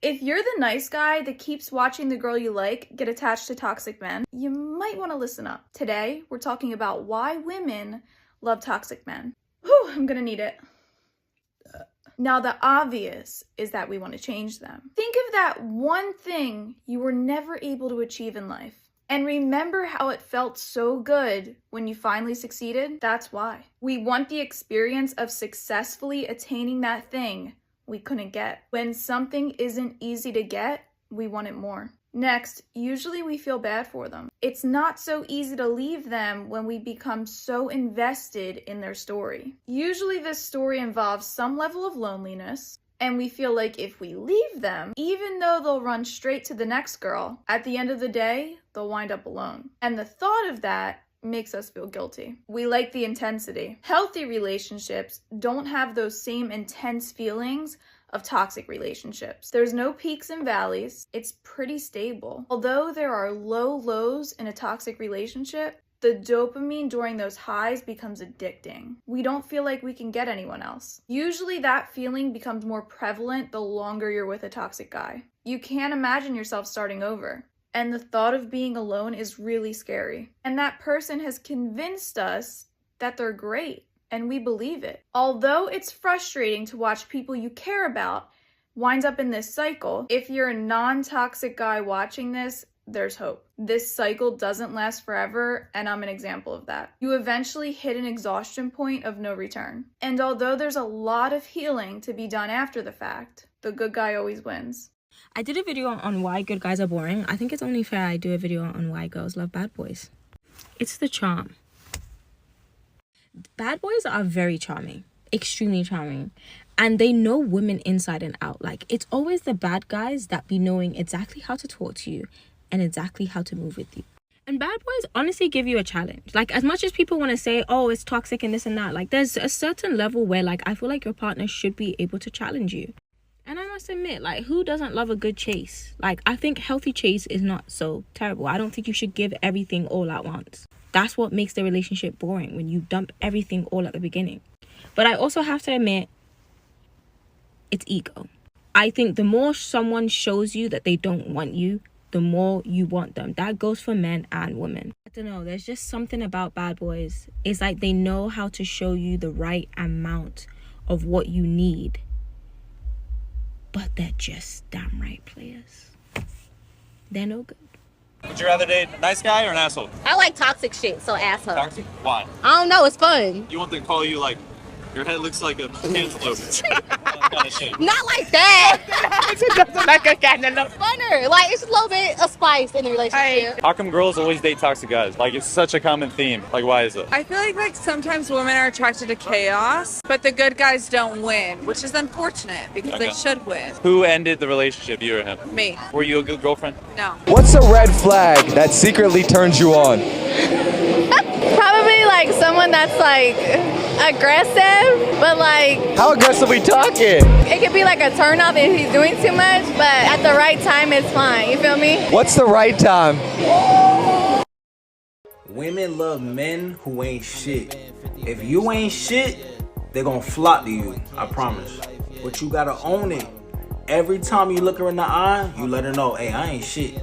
If you're the nice guy that keeps watching the girl you like get attached to toxic men, you might want to listen up. Today, we're talking about why women love toxic men. Whew, I'm gonna need it. Now, the obvious is that we want to change them. Think of that one thing you were never able to achieve in life. And remember how it felt so good when you finally succeeded? That's why. We want the experience of successfully attaining that thing we couldn't get. When something isn't easy to get, we want it more. Next, usually we feel bad for them. It's not so easy to leave them when we become so invested in their story. Usually this story involves some level of loneliness, and we feel like if we leave them, even though they'll run straight to the next girl, at the end of the day, they'll wind up alone. And the thought of that makes us feel guilty. We like the intensity. Healthy relationships don't have those same intense feelings of toxic relationships. There's no peaks and valleys. It's pretty stable. Although there are low lows in a toxic relationship, the dopamine during those highs becomes addicting. We don't feel like we can get anyone else. Usually that feeling becomes more prevalent the longer you're with a toxic guy. You can't imagine yourself starting over. And the thought of being alone is really scary. And that person has convinced us that they're great, and we believe it. Although it's frustrating to watch people you care about wind up in this cycle, if you're a non-toxic guy watching this, there's hope. This cycle doesn't last forever, and I'm an example of that. You eventually hit an exhaustion point of no return. And although there's a lot of healing to be done after the fact, the good guy always wins. I did a video on why good guys are boring. I think it's only fair I do a video on why girls love bad boys. It's the charm. Bad boys are very charming, extremely charming, and they know women inside and out. Like, it's always the bad guys that be knowing exactly how to talk to you and exactly how to move with you. And bad boys honestly give you a challenge. Like, as much as people want to say, oh, it's toxic and this and that, like, there's a certain level where, like, I feel like your partner should be able to challenge you. And I must admit, like, who doesn't love a good chase? Like, I think healthy chase is not so terrible. I don't think you should give everything all at once. That's what makes the relationship boring, when you dump everything all at the beginning. But I also have to admit, it's ego. I think the more someone shows you that they don't want you, the more you want them. That goes for men and women. I don't know, there's just something about bad boys. It's like they know how to show you the right amount of what you need. But they're just damn right players. They're no good. Would you rather date a nice guy or an asshole? I like toxic shit, so asshole. Toxic? Why? I don't know, it's fun. You want them to call you like, your head looks like a cantaloupe. Kind of shit. Not like that. It doesn't like a cantaloupe. Funner. Like, it's a little bit of spice in the relationship. How come girls always date toxic guys? Like, it's such a common theme. Like, why is it? I feel like sometimes women are attracted to chaos, but the good guys don't win, which is unfortunate because they should win. Who ended the relationship, you or him? Me. Were you a good girlfriend? No. What's a red flag that secretly turns you on? Probably like someone that's like aggressive, but like How aggressive we talking? it could be like a turn off if he's doing too much, but at the right time it's fine. You feel me? What's the right time? Women love men who ain't shit. If you ain't shit, they're gonna flock to you, I promise. But you gotta own it. Every time you look her in the eye, you let her know, hey, I ain't shit.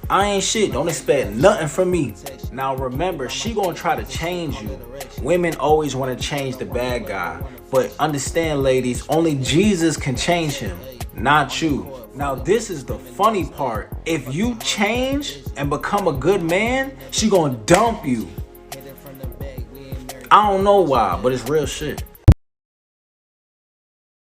I ain't shit, don't expect nothing from me. Now remember, she gonna try to change you. Women always wanna change the bad guy. But understand, ladies, only Jesus can change him, not you. Now this is the funny part. If you change and become a good man, she gonna dump you. I don't know why, but it's real shit.